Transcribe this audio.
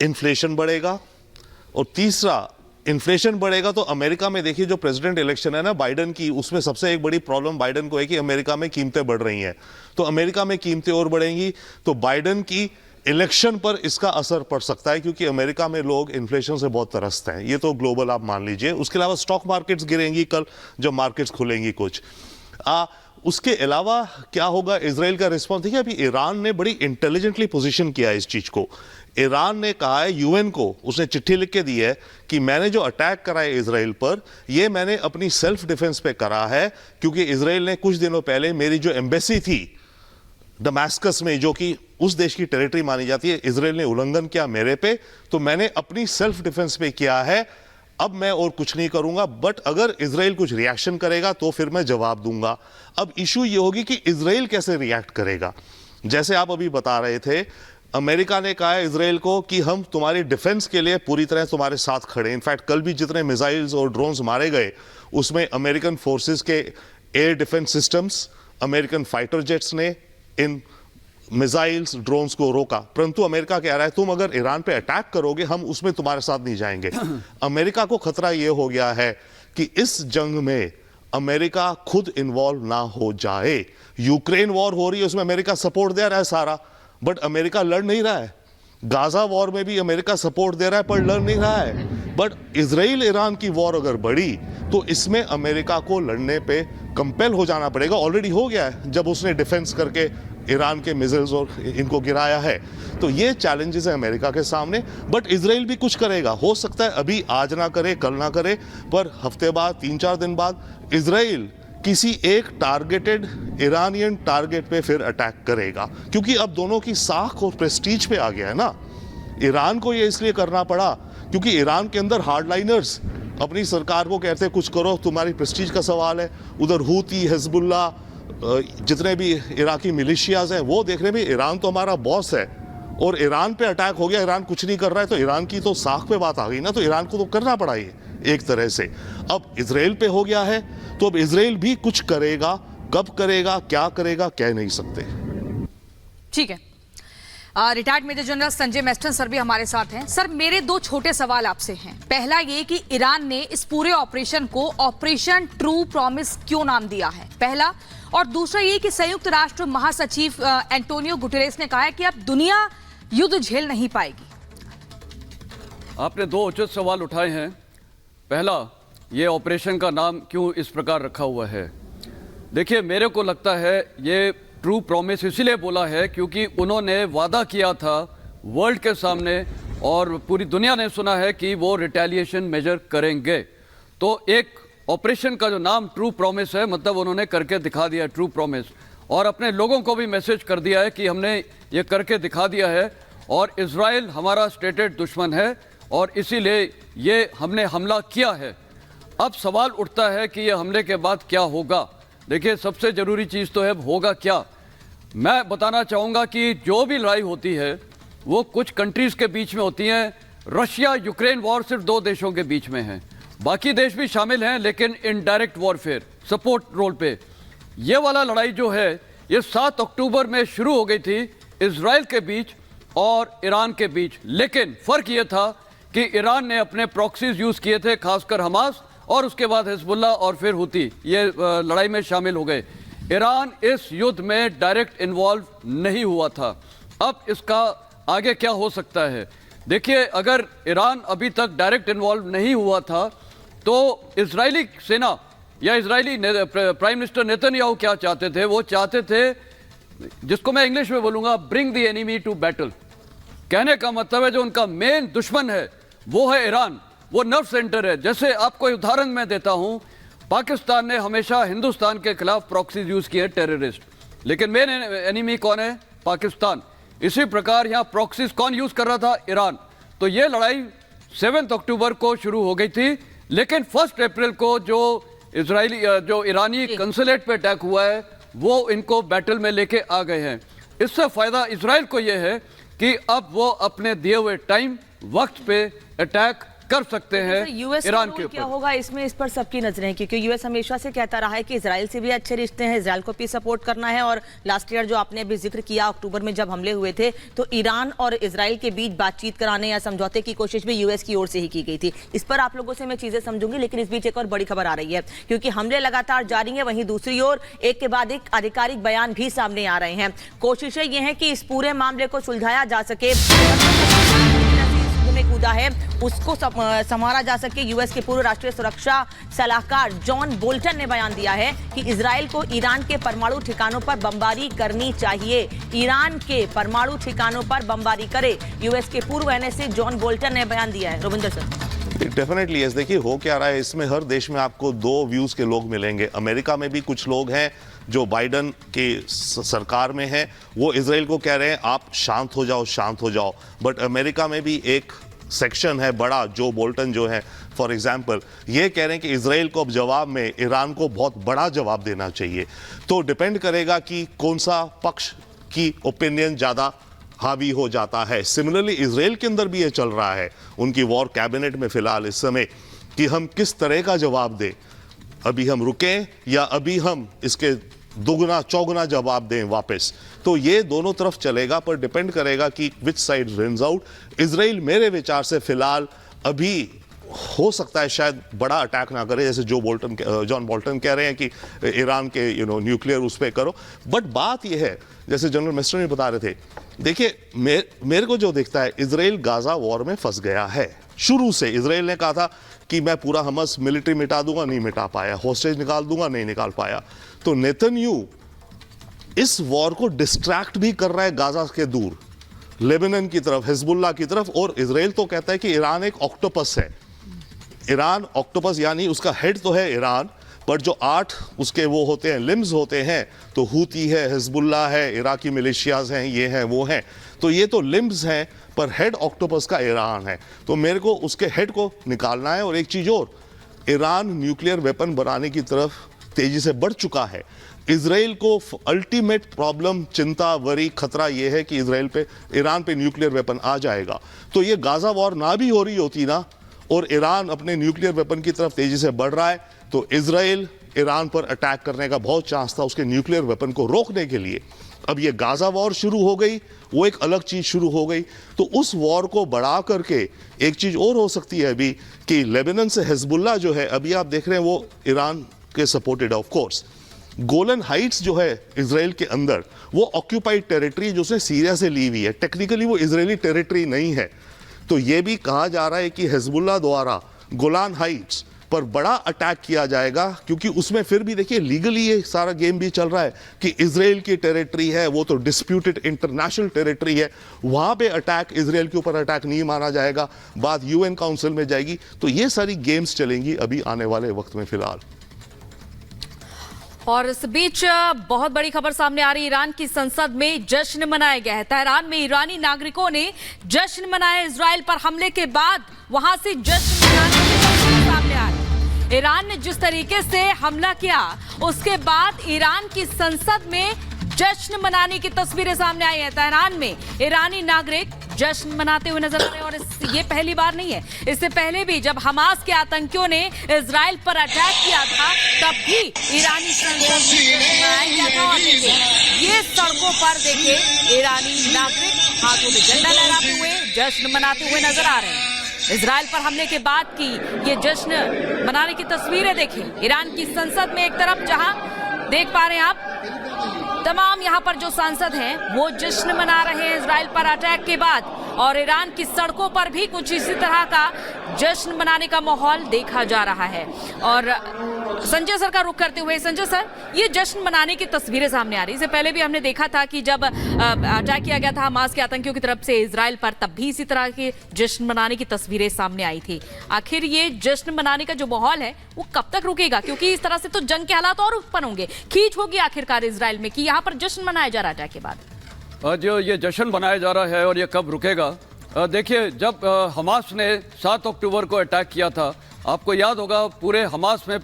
Inflation बढ़ेगा, और तीसरा इन्फ्लेशन बढ़ेगा तो अमेरिका में देखिए जो प्रेसिडेंट इलेक्शन है ना बाइडेन की, उसमें सबसे एक बड़ी प्रॉब्लम बाइडेन को है कि अमेरिका में कीमतें बढ़ रही हैं। तो अमेरिका में कीमतें और बढ़ेंगी तो बाइडेन की इलेक्शन पर इसका असर पड़ सकता है, क्योंकि अमेरिका में लोग इन्फ्लेशन से बहुत त्रस्त हैं। ये तो ग्लोबल आप मान लीजिए। उसके अलावा स्टॉक मार्केट्स गिरेंगी कल जब मार्केट्स खुलेंगी कुछ। उसके अलावा क्या होगा, इसराइल का रिस्पॉन्स देखिए। अभी ईरान ने बड़ी इंटेलिजेंटली पोजीशन किया है इस चीज को। ईरान ने कहा है यूएन को, उसने चिट्ठी लिख के दी है कि मैंने जो अटैक करा है इसराइल पर, ये मैंने अपनी सेल्फ डिफेंस पे करा है, क्योंकि इसराइल ने कुछ दिनों पहले मेरी जो एम्बेसी थी दमास्कस में, जो कि उस देश की टेरिटरी मानी जाती है, इसराइल ने उल्लंघन किया मेरे पे, तो मैंने अपनी सेल्फ डिफेंस पे किया है। अब मैं और कुछ नहीं करूंगा, बट अगर इसराइल कुछ रिएक्शन करेगा तो फिर मैं जवाब दूंगा। अब इशू ये होगी कि इसराइल कैसे रिएक्ट करेगा। जैसे आप अभी बता रहे थे, अमेरिका ने कहा है इसराइल को कि हम तुम्हारी डिफेंस के लिए पूरी तरह तुम्हारे साथ खड़े। इनफैक्ट कल भी जितने मिसाइल्स और ड्रोन्स मारे गए उसमें अमेरिकन फोर्सेस के air defence systems, American fighter jets ने इन मिसाइल्स ड्रोन्स को रोका। परंतु अमेरिका कह रहा है तुम अगर ईरान पे अटैक करोगे हम उसमें तुम्हारे साथ नहीं जाएंगे। अमेरिका को खतरा यह हो गया है कि इस जंग में अमेरिका खुद इन्वॉल्व ना हो जाए। यूक्रेन वॉर हो रही है, उसमें अमेरिका सपोर्ट दे रहा है सारा, बट अमेरिका लड़ नहीं रहा है। गाजा वॉर में भी अमेरिका सपोर्ट दे रहा है पर लड़ नहीं रहा है। बट इजराइल ईरान की वॉर अगर बढ़ी तो इसमें अमेरिका को लड़ने पे कंपेल हो जाना पड़ेगा। ऑलरेडी हो गया है जब उसने डिफेंस करके ईरान के मिसाइल्स और इनको गिराया है। तो ये चैलेंजेस है अमेरिका के सामने, बट इजराइल भी कुछ करेगा। हो सकता है अभी आज ना करे, कल ना करे, पर हफ्ते बाद, 3-4 दिन बाद इजराइल किसी एक टारगेटेड ईरानियन टारगेट पे फिर अटैक करेगा, क्योंकि अब दोनों की साख और प्रेस्टीज पे आ गया है ना। ईरान को ये इसलिए करना पड़ा क्योंकि ईरान के अंदर हार्डलाइनर्स अपनी सरकार को कहते कुछ करो, तुम्हारी प्रेस्टीज का सवाल है। उधर हूती, हिजबुल्ला, जितने भी इराकी मिलिशियाज हैं वो देख रहे हैं ईरान तो हमारा बॉस है, और ईरान पे अटैक हो गया, ईरान कुछ नहीं कर रहा है, तो ईरान की तो साख पे बात आ गई ना। तो ईरान को तो करना पड़ा ये एक तरह से। अब इजराइल पे हो गया है तो अब इजराइल भी कुछ करेगा। कब करेगा, क्या करेगा, कह नहीं सकते। ठीक है। Retired major general Sanjay Mestan sir भी हमारे साथ हैं। सर, मेरे 2 छोटे सवाल आपसे हैं। पहला ये कि ईरान ने इस पूरे ऑपरेशन को ऑपरेशन ट्रू प्रॉमिस क्यों नाम दिया है, पहला। और दूसरा ये कि संयुक्त राष्ट्र महासचिव एंटोनियो गुटेरेस ने कहा है कि अब दुनिया युद्ध झेल नहीं पाएगी। आपने 2 उचित सवाल उठाए हैं। पहला, ये ऑपरेशन का नाम क्यों इस प्रकार रखा हुआ है। देखिए, मेरे को लगता है ये ट्रू प्रॉमिस इसलिए बोला है क्योंकि उन्होंने वादा किया था वर्ल्ड के सामने, और पूरी दुनिया ने सुना है कि वो रिटेलिएशन मेजर करेंगे। तो एक ऑपरेशन का जो नाम ट्रू प्रॉमिस है, मतलब उन्होंने करके दिखा दिया ट्रू प्रॉमिस, और अपने लोगों को भी मैसेज कर दिया है कि हमने ये करके दिखा दिया है, और इजराइल हमारा स्टेटेड दुश्मन है और इसीलिए ये हमने हमला किया है। अब सवाल उठता है कि ये हमले के बाद क्या होगा। देखिए, सबसे ज़रूरी चीज़ तो है होगा क्या। मैं बताना चाहूँगा कि जो भी लड़ाई होती है वो कुछ कंट्रीज़ के बीच में होती हैं। रशिया यूक्रेन वॉर सिर्फ 2 देशों के बीच में है, बाकी देश भी शामिल हैं, लेकिन इनडायरेक्ट वॉरफेयर सपोर्ट रोल पे। ये वाला लड़ाई जो है ये 7 अक्टूबर में शुरू हो गई थी इजराइल के बीच और ईरान के बीच, लेकिन फ़र्क ये था कि ईरान ने अपने प्रॉक्सीज यूज़ किए थे, खासकर हमास, और उसके बाद हिजबुल्ला और फिर हुती, ये लड़ाई में शामिल हो गए। ईरान इस युद्ध में डायरेक्ट इन्वॉल्व नहीं हुआ था। अब इसका आगे क्या हो सकता है। देखिए, अगर ईरान अभी तक डायरेक्ट इन्वॉल्व नहीं हुआ था तो इजरायली सेना या इजरायली प्राइम मिनिस्टर नेतन्याहू क्या चाहते थे, वो चाहते थे, जिसको मैं इंग्लिश में बोलूँगा, bring the enemy to battle. कहने का मतलब है जो उनका मेन दुश्मन है वो है ईरान, वो नर्व सेंटर है। जैसे आपको उदाहरण मैं देता हूं, पाकिस्तान ने हमेशा हिंदुस्तान के खिलाफ प्रॉक्सीज यूज किए, टेररिस्ट, लेकिन मेन एनिमी कौन है, पाकिस्तान। इसी प्रकार यहां प्रॉक्सीज कौन यूज कर रहा था, ईरान। तो ये लड़ाई 7 अक्टूबर को शुरू हो गई थी, लेकिन 1 अप्रैल को जो ईरानी कंसुलेट पे अटैक हुआ है वो इनको बैटल में लेके आ गए हैं। इससे फायदा इजराइल को यह है कि अब वो अपने दिए हुए टाइम, वक्त पे अटैक कर सकते हैं यूएस ईरान के क्या ऊपर। होगा इसमें, इस पर सबकी नजरें, क्योंकि यूएस हमेशा से कहता रहा है कि इजराइल से भी अच्छे रिश्ते हैं, इजराइल को भी सपोर्ट करना है। और लास्ट ईयर जो आपने अभी जिक्र किया, अक्टूबर में जब हमले हुए थे तो ईरान और इजराइल के बीच बातचीत कराने या समझौते की कोशिश भी यूएस की ओर से ही की गई थी। इस पर आप लोगों से मैं चीजें समझूंगी, लेकिन इस बीच एक और बड़ी खबर आ रही है, क्योंकि हमले लगातार जारी हैं, वहीं दूसरी ओर एक के बाद एक आधिकारिक बयान भी सामने आ रहे हैं। कोशिशें ये हैं कि इस पूरे मामले को सुलझाया जा सके, में कूदा है उसको संवारा जा सके। यूएस के पूर्व राष्ट्रीय सुरक्षा सलाहकार जॉन बोल्टन ने बयान दिया है कि इजराइल को ईरान के परमाणु ठिकानों पर बमबारी करनी चाहिए, ईरान के परमाणु ठिकानों पर बमबारी करे। यूएस के पूर्व एनएसए जॉन बोल्टन ने बयान दिया है। Ravinder sir, definitely yes. देखिए हो क्या रहा है इसमें, हर देश में आपको दो व्यूज के लोग मिलेंगे। अमेरिका में भी कुछ लोग हैं जो बाइडन के सरकार में हैं, वो इजराइल को कह रहे हैं आप शांत हो जाओ, शांत हो जाओ। बट अमेरिका में भी एक सेक्शन है बड़ा, जो बोल्टन जो है फॉर एग्जांपल ये कह रहे हैं कि इजराइल को अब जवाब में ईरान को बहुत बड़ा जवाब देना चाहिए। तो डिपेंड करेगा कि कौन सा पक्ष की ओपिनियन ज़्यादा हावी हो जाता है। सिमिलरली इजराइल के अंदर भी ये चल रहा है, उनकी वॉर कैबिनेट में फिलहाल इस समय, कि हम किस तरह का जवाब दें, अभी हम रुकें या अभी हम इसके दुगना चौगुना जवाब दें वापस। तो ये दोनों तरफ चलेगा, पर डिपेंड करेगा कि which side wins out. Israel मेरे विचार से फिलहाल अभी हो सकता है शायद बड़ा अटैक ना करे, जैसे जॉन बोल्टन कह रहे हैं कि ईरान के न्यूक्लियर उस पर करो। बट बात यह है, जैसे जनरल मिस्टर ने बता रहे थे, देखिए मेरे को जो दिखता है, इजराइल गाजा वॉर में फंस गया है। शुरू से इजराइल ने कहा था कि मैं पूरा हमास मिलिट्री मिटा दूंगा, नहीं मिटा पाया, हॉस्टेज निकाल दूंगा, नहीं निकाल पाया। तो नेतन्याहू इस वॉर को डिस्ट्रैक्ट भी कर रहा है गाजा के दूर, लेबनान की तरफ, हिजबुल्लाह की तरफ। और इजराइल तो कहता है कि ईरान एक ऑक्टोपस है। ईरान ऑक्टोपस यानी उसका हेड तो है ईरान, पर जो 8 उसके वो होते हैं, लिम्स होते हैं, तो हूती है, हिजबुल्लाह है, इराकी मिलिशियाज हैं, ये हैं वो हैं। तो ये तो लिम्स हैं, पर हेड ऑक्टोपस का ईरान है। तो मेरे को उसके हेड को निकालना है। और एक चीज़ और, ईरान न्यूक्लियर वेपन बनाने की तरफ तेजी से बढ़ चुका है। इजराइल को अल्टीमेट प्रॉब्लम, चिंता, वरी, खतरा ये है कि ईरान पे न्यूक्लियर वेपन आ जाएगा। तो ये गाजा वॉर ना भी हो रही होती ना, और ईरान अपने न्यूक्लियर वेपन की तरफ तेजी से बढ़ रहा है, तो इजराइल ईरान पर अटैक करने का बहुत चांस था उसके न्यूक्लियर वेपन को रोकने के लिए। अब ये गाजा वॉर शुरू हो गई, वो एक अलग चीज शुरू हो गई। तो उस वॉर को बढ़ा करके एक चीज और हो सकती है अभी, कि लेबनान से हिजबुल्लाह जो है, अभी आप देख रहे हैं वो ईरान के supported of course. Golan Heights जो है इजराइल के अंदर, वो ऑक्यूपाइड टेरिटरी जो उसने सीरिया से ली हुई है, टेक्निकली वो इजरायली टेरिटरी नहीं है। तो ये भी कहा जा रहा है कि हिजबुल्लाह द्वारा गोलान हाइट्स पर बड़ा अटैक किया जाएगा, क्योंकि उसमें फिर भी देखिए लीगली ये सारा गेम भी चल रहा है कि इजराइल की टेरिटरी है, वो तो डिस्प्यूटेड इंटरनेशनल टेरिटरी है, वहां पे अटैक, इजराइल के ऊपर अटैक नहीं माना जाएगा, बात यूएन काउंसिल में जाएगी। तो ये सारी गेम्स चलेंगी अभी आने वाले वक्त में फिलहाल। और इस बीच बहुत बड़ी खबर सामने आ रही, ईरान की संसद में जश्न मनाया गया है। तेहरान में ईरानी नागरिकों ने जश्न मनाया इजराइल पर हमले के बाद, वहां से जश्न मनाने की तस्वीरें सामने आ रही। ईरान ने जिस तरीके से हमला किया, उसके बाद ईरान की संसद में जश्न मनाने की तस्वीरें सामने आई है। तेहरान में ईरानी नागरिक जश्न मनाते हुए नजर आ रहे हैं। और ये पहली बार नहीं है, इससे पहले भी जब हमास के आतंकियों ने इजराइल पर अटैक किया था, तब भी ईरानी संसद में मनाया गया था। और देखिए, ये सड़कों पर देखिए ईरानी नागरिक हाथों में झंडा लहराते हुए जश्न मनाते हुए नजर आ रहे हैं। इजराइल पर हमले के बाद की ये जश्न मनाने की तस्वीरें देखें। ईरान की संसद में एक तरफ जहां देख पा रहे हैं आप, तमाम यहां पर जो सांसद हैं वो जश्न मना रहे हैं इजराइल पर अटैक के बाद, और ईरान की सड़कों पर भी कुछ इसी तरह का जश्न मनाने का माहौल देखा जा रहा है। और संजय सर का रुख करते हुए, संजय सर, ये जश्न मनाने की तस्वीरें सामने आ रही। इससे पहले भी हमने देखा था कि जब अटैक किया गया था हमास के आतंकियों की तरफ से इजराइल पर, तब भी इसी तरह के जश्न मनाने की तस्वीरें सामने आई थी। आखिर ये जश्न मनाने का जो माहौल है वो कब तक रुकेगा? क्योंकि इस तरह से तो जंग के हालात और उत्पन्न होंगे, खींच होगी आखिरकार इजराइल में कि यहाँ पर जश्न मनाया जा रहा है अटैक के बाद। जो ये जश्न मनाया जा रहा है और ये कब रुकेगा, देखिए जब हमास ने 7 अक्टूबर को अटैक किया था, आपको याद होगा पूरे हमास में